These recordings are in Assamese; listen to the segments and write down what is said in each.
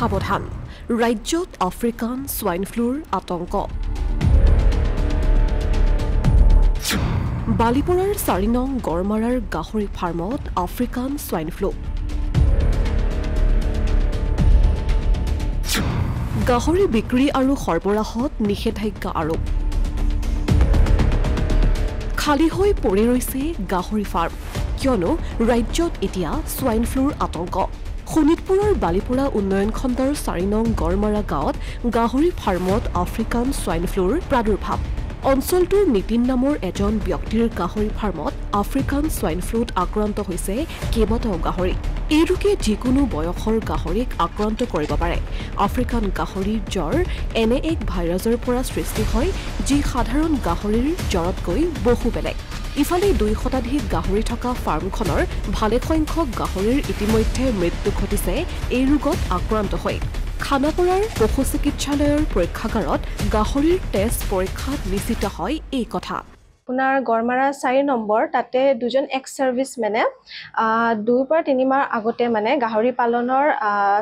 সাৱধান ৰাজ্যত আফ্ৰিকান সোয়াইন ফ্লুৰ আতংক বালিপৰাৰ 4 নং গড়মাৰাৰ গাহৰি ফাৰ্মত আফ্ৰিকান সোয়াইন ফ্লু গাহৰি বিক্ৰী আৰু সৰবৰাহত নিষেধাজ্ঞা আৰোপ খালী হৈ পৰি ৰৈছে গাহৰি ফাৰ্ম কিয়নো ৰাজ্যত এতিয়া সোয়াইন ফ্লুৰ আতংক শোণিতপুৰৰ বালিপৰা উন্নয়ন খণ্ডৰ 4 নং গড়মাৰা গাঁৱত গাহৰি ফাৰ্মত আফ্ৰিকান সোয়াইন ফ্লুৰ প্ৰাদুৰ্ভাৱ অঞ্চলটোৰ নীতিন নামৰ এজন ব্যক্তিৰ গাহৰি ফাৰ্মত আফ্ৰিকান সোয়াইন ফ্লুত আক্ৰান্ত হৈছে কেইবাটাও গাহৰি এই ৰোগে যিকোনো বয়সৰ গাহৰিক আক্ৰান্ত কৰিব পাৰে আফ্ৰিকান গাহৰিৰ জ্বৰ এনে এক ভাইৰাছৰ পৰা সৃষ্টি হয় যি সাধাৰণ গাহৰিৰ জ্বৰতকৈ বহু বেলেগ ইফালে 2 শতাধিক গাহৰি থকা ফাৰ্মখনৰ ভালে সংখ্যক গাহৰিৰ ইতিমধ্যে মৃত্যু ঘটিছে এই ৰোগত আক্ৰান্ত হৈ খানাপাৰাৰ পশু চিকিৎসালয়ৰ পৰীক্ষাগাৰত গাহৰিৰ টেষ্ট পৰীক্ষাত নিশ্চিত হয় এই কথা আপোনাৰ গড়মাৰা 4 নম্বৰ তাতে দুজন এক্স সাৰ্ভিসমেনে 2 পৰা 3 মাহ আগতে মানে গাহৰি পালনৰ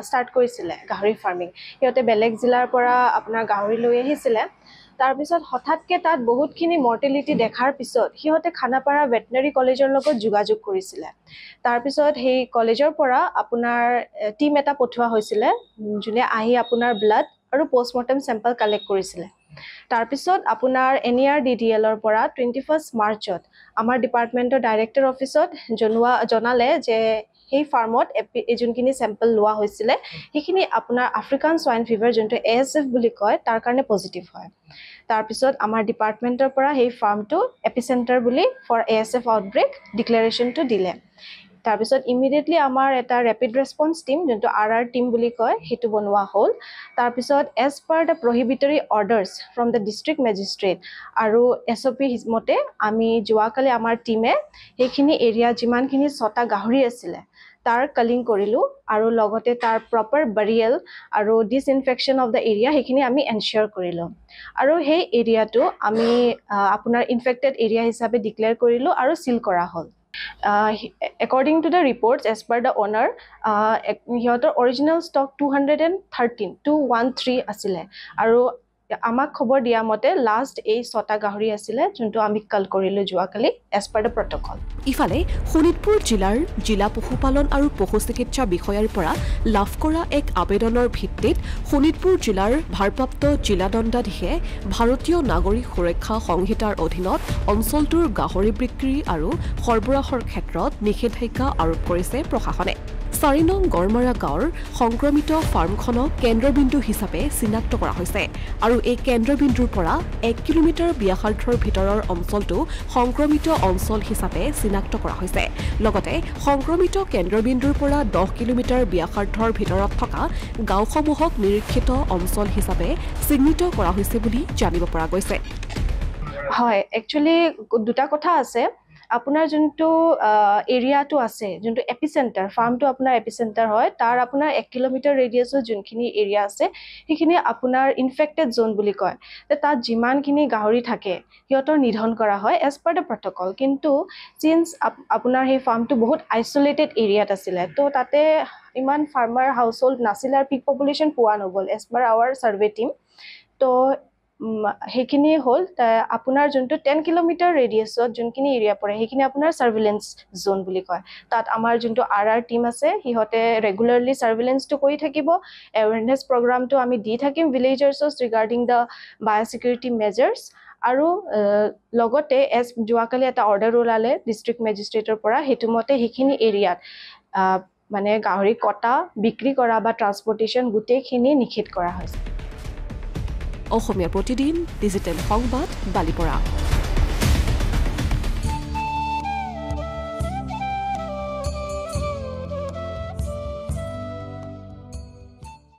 ষ্টাৰ্ট কৰিছিলে গাহৰি ফাৰ্মিং সিহঁতে বেলেগ জিলাৰ পৰা আপোনাৰ গাহৰি লৈ আহিছিলে তাৰ পিছত হঠাৎকে তাত বহুতখিনি মৰ্টেলিটি দেখাৰ পিছত সিহঁতে খানাপাৰা ভেটেনাৰী কলেজৰ লগত যোগাযোগ কৰিছিলে তাৰ পিছত সেই কলেজৰ পৰা আপোনাৰ টিম এটা পঠোৱা হৈছিলে যোনে আহি আপোনাৰ ব্লাড আৰু পোষ্টমৰ্টেম চেম্পল কালেক্ট কৰিছিলে তাৰ পিছত আপোনাৰ NERDDL ৰ পৰা 21 মাৰ্চত আমাৰ ডিপাৰ্টমেন্টৰ ডাইৰেক্টৰ অফিসত জনালে যে এই ফাৰ্মত যোনখিনি চেম্পল লোৱা হৈছিলে সেইখিনি আপোনাৰ আফ্ৰিকান সোয়াইন ফিভাৰ যোনটো ASF বুলি কয় তাৰ কাৰণে পজিটিভ হয় তাৰ পিছত আমাৰ ডিপাৰ্টমেন্টৰ পৰা এই ফাৰ্মটো এপিসেন্টাৰ বুলি ফৰ ASF আউটব্ৰেক ডিক্লেৰেচনটো দিলে তাৰ পিছত ইমিডিয়েটলি আমাৰ এটা ৰেপিড ৰেসপন্স টিম যোনটো RR টিম বুলি কয় হেতু বনোৱা হ'ল তাৰ পিছত as per the prohibitory orders from the district magistrate আৰু SOP মতে আমি যোৱাকালি আমাৰ টিমে সেইখিনি এৰিয়া যিমানখিনি 6টা গাহৰি আছিল তাৰ কলিং কৰিলো আৰু লগতে তাৰ প্ৰপাৰ বাৰিয়েল আৰু ডিসইনফেকশন অফ দ্য এৰিয়া সেইখিনি আমি এনশ্যোৰ কৰিলো আৰু সেই এৰিয়াটো আমি আপোনাৰ ইনফেক্টেড এৰিয়া হিচাপে ডিক্লেয়াৰ কৰিলো আৰু সিল কৰা হ'ল according to the reports as per the owner হিহঁতৰ original stock 213 আছিলে আৰু আমাক খবৰ দিয়া মতে লাষ্ট এই 6টা গাহৰি আছিলে যোনটো আমি কল কৰিলো যোৱাকালি as per the protocol ইফালে শোণিতপুৰ জিলাৰ জিলা পশুপালন আৰু পশু চিকিৎসা বিষয়াৰ পৰা লাভ কৰা এক আবেদনৰ ভিত্তিত শোণিতপুৰ জিলাৰ ভাৰপ্ৰাপ্ত জিলা দণ্ডাধীশে ভাৰতীয় নাগৰিক সুৰক্ষা সংহিতাৰ অধীনত অঞ্চলটোৰ গাহৰি বিক্ৰী আৰু সৰবৰাহৰ ক্ষেত্ৰত নিষেধাজ্ঞা আৰোপ কৰিছে প্ৰশাসনে 4 নং গড়মাৰা গাঁৱৰ সংক্ৰমিত ফাৰ্মখনক কেন্দ্ৰবিন্দু হিচাপে চিনাক্ত কৰা হৈছে আৰু এই কেন্দ্ৰবিন্দুৰ পৰা 1 কিলোমিটাৰ ব্যাসাৰ্ধৰ ভিতৰৰ অঞ্চলটো সংক্ৰমিত অঞ্চল হিচাপে চিনাক্ত কৰা হৈছে লগতে সংক্ৰমিত কেন্দ্ৰবিন্দুৰ পৰা 10 কিলোমিটাৰ ব্যাসাৰ্ধৰ ভিতৰত থকা গাঁওসমূহক নিৰীক্ষিত অঞ্চল হিচাপে চিহ্নিত কৰা হৈছে বুলি জানিব পৰা গৈছে হয় একচুয়ালি দুটা কথা আছে আপোনাৰ যোনটো এৰিয়াটো আছে যোনটো এপিসেন্টাৰ ফাৰ্মটো আপোনাৰ এপিসেন্টাৰ হয় তাৰ আপোনাৰ 1 কিলোমিটাৰ ৰেডিয়াছৰ যোনখিনি এৰিয়া আছে সেইখিনি আপোনাৰ ইনফেক্টেড জোন বুলি কয় তাত যিমানখিনি গাহৰি থাকে হিহঁতৰ নিধন কৰা হয় এজ পাৰ দ্য প্ৰটকল কিন্তু সিন্স আপোনাৰ সেই ফাৰ্মটো বহুত আইসোলেটেড এৰিয়াত আছিলে তো তাতে ইমান ফাৰ্মাৰ হাউসহোল্ড নাছিল আৰু পিক পপুলেশন পোৱা নগল as per our survey team তো হেখিনি হল আপোনাৰ যোনটো 10 কিলোমিটাৰ ৰেডিয়াছত যোনখিনি এৰিয়া পৰে হেখিনি আপোনাৰ সাৰ্ভেইলেন্স জোন বুলি কয় তাত আমাৰ যোনটো RR টিম আছে হিহতে ৰেগুলাৰলি সাৰ্ভেইলেন্সটো কৰি থাকিব এৱাৰনেছ প্ৰগ্ৰামটো আমি দি থাকিম ভিলেজাৰ্ছস ৰিগাৰ্ডিং দা বায়োসিকিউৰিটি মেজাৰ্স আৰু লগতে এজ যোৱাকালি এটা অৰ্ডাৰ ওলালে ডিস্ট্ৰিক্ট মেজিষ্ট্ৰেটৰ পৰা হেতুমতে হেখিনি এৰিয়াত মানে গাহৰি কটা বিক্ৰী কৰা বা ট্ৰান্সপোৰ্টেশন গুটেখিনি নিষেধ কৰা হৈছে অসমীয়া প্ৰতিদিন ডিজিটেল সংবাদ বালিপৰা